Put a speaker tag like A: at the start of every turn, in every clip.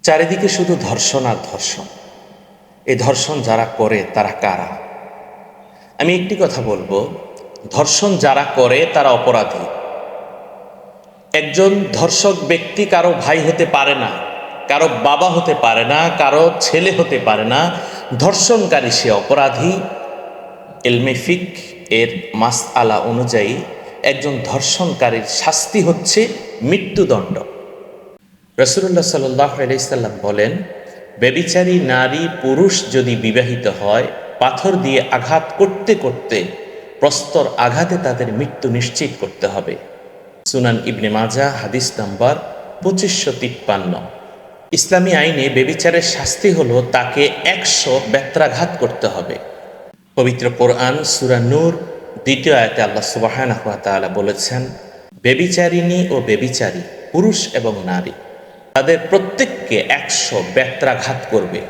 A: চারিদিকে শুধু ধর্ষণ আর ধর্ষণ। এই ধর্ষণ যারা করে তারা কারা? আমি একটি কথা বলবো, ধর্ষণ যারা করে তারা অপরাধী। একজন ধর্ষক ব্যক্তি কারো ভাই হতে পারে না, কারো বাবা হতে পারে না, কারো ছেলে হতে পারে না। ধর্ষণকারী সে অপরাধী। ইলমে ফিক এর মাসআলা অনুযায়ী একজন ধর্ষণকারীর শাস্তি হচ্ছে মৃত্যুদণ্ড। রাসূলুল্লাহ সাল্লাল্লাহু আলাইহি সাল্লাম বলেন, ব্যভিচারী নারী পুরুষ যদি বিবাহিত হয়, পাথর দিয়ে আঘাত করতে করতে প্রস্তর আঘাতে তাদের মৃত্যু নিশ্চিত করতে হবে। সুনান ইবনে মাজাহ হাদিস নাম্বার 2553। ইসলামী আইনে ব্যভিচারের শাস্তি হলো তাকে 100 বেত্রাঘাত করতে হবে। পবিত্র কোরআন সূরা নূর 2 আয়াতে আল্লাহ সুবহানাহু ওয়া তাআলা বলেছেন, ব্যভিচারিণী ও ব্যভিচারী পুরুষ এবং নারী তাদের প্রত্যেককে 100 বেত্রাঘাত করবে।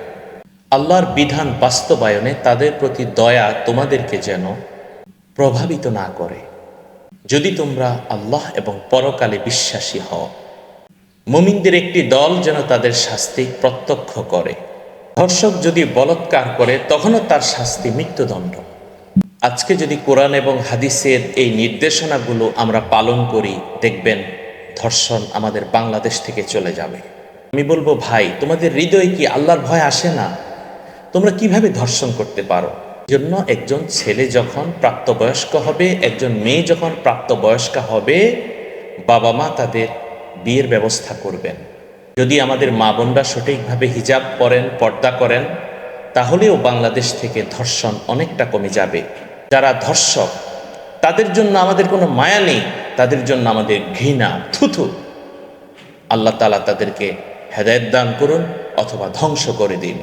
A: আল্লাহর বিধান বাস্তবায়নে তাদের প্রতি দয়া তোমাদেরকে যেন প্রভাবিত না করে, যদি তোমরা আল্লাহ এবং পরকালে বিশ্বাসী হও। মুমিনদের একটি দল যেন তাদের শাস্তি প্রত্যক্ষ করে। ধর্ষক যদি বলাৎকার করে তখনও তার শাস্তি মৃত্যুদণ্ড। আজকে যদি কোরআন এবং হাদিসের এই নির্দেশনাগুলো আমরা পালন করি, দেখবেন ধর্ষণ আমাদের বাংলাদেশ থেকে চলে যাবে। আমি বলবো, ভাই, তোমাদের হৃদয়ে কি আল্লাহর ভয় আসে না? তোমরা কিভাবে ধর্ষণ করতে পারো? জন্য একজন ছেলে যখন প্রাপ্তবয়স্ক হবে, একজন মেয়ে যখন প্রাপ্তবয়স্কা হবে, বাবা মা তাদের বিয়ের ব্যবস্থা করবেন। যদি আমাদের মা বোনরা সঠিকভাবে হিজাব পরেন, পর্দা করেন, তাহলেও বাংলাদেশ থেকে ধর্ষণ অনেকটা কমে যাবে। যারা ধর্ষক তাদের জন্য আমাদের কোনো মায়া নেই, তাদের জন্য আমাদের ঘৃণা, থুথু। আল্লাহ তাআলা তাদেরকে হেদায়েত দান করুন অথবা ধ্বংস করে দিন।